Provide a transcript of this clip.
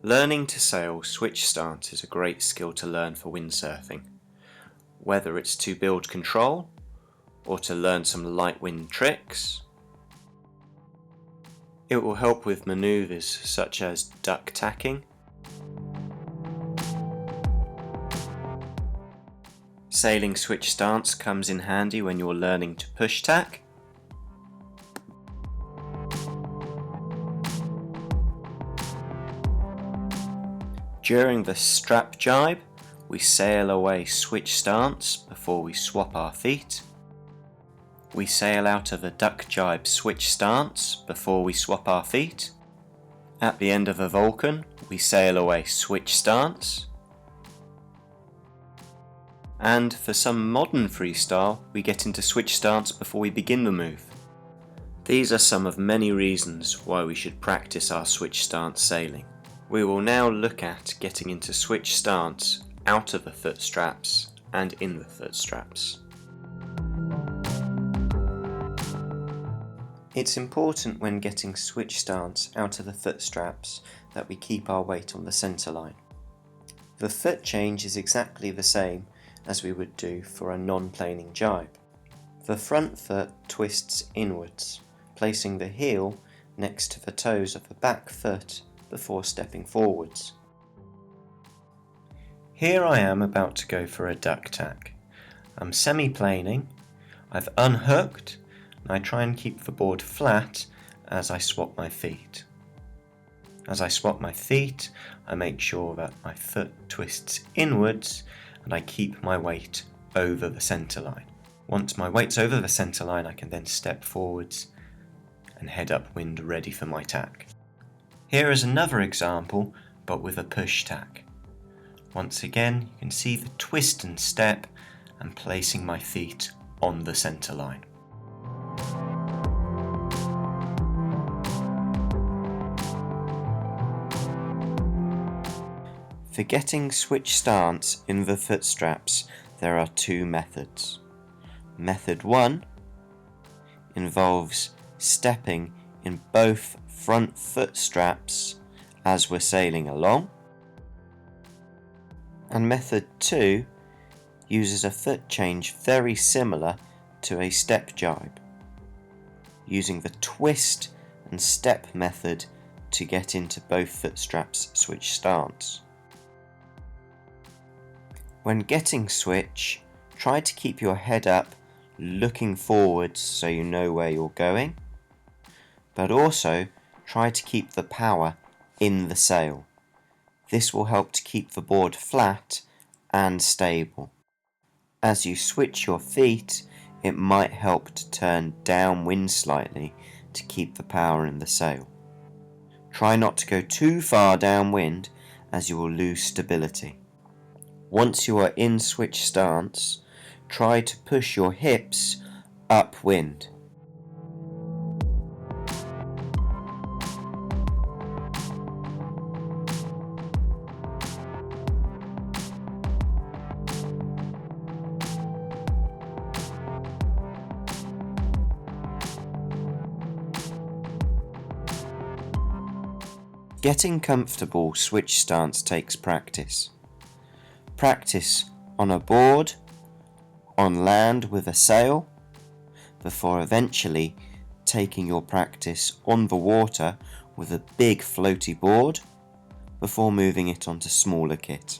Learning to sail switch stance is a great skill to learn for windsurfing, whether it's to build control or to learn some light wind tricks. It will help with manoeuvres such as duck tacking, sailing switch stance comes in handy when you're learning to push tack, during the strap jibe, we sail away switch stance before we swap our feet. We sail out of a duck jibe switch stance before we swap our feet. At the end of a Vulcan, we sail away switch stance. And for some modern freestyle, we get into switch stance before we begin the move. These are some of many reasons why we should practice our switch stance sailing. We will now look at getting into switch stance out of the foot straps and in the foot straps. It's important when getting switch stance out of the foot straps that we keep our weight on the centre line. The foot change is exactly the same as we would do for a non-planing jibe. The front foot twists inwards, placing the heel next to the toes of the back foot before stepping forwards. Here I am about to go for a duck tack. I'm semi-planing, I've unhooked, and I try and keep the board flat as I swap my feet. As I swap my feet, I make sure that my foot twists inwards and I keep my weight over the centre line. Once my weight's over the centre line, I can then step forwards and head upwind ready for my tack. Here is another example, but with a push tack. Once again, you can see the twist and step and placing my feet on the centre line. For getting switch stance in the foot straps, there are two methods. Method 1 involves stepping in both front foot straps as we're sailing along, and method 2 uses a foot change very similar to a step jibe, using the twist and step method to get into both foot straps switch stance. When getting switch, try to keep your head up looking forwards so you know where you're going, but also try to keep the power in the sail. This will help to keep the board flat and stable. As you switch your feet, it might help to turn downwind slightly to keep the power in the sail. Try not to go too far downwind as you will lose stability. Once you are in switch stance, try to push your hips upwind. Getting comfortable switch stance takes practice. Practice on a board, on land with a sail, before eventually taking your practice on the water with a big floaty board, before moving it onto smaller kit.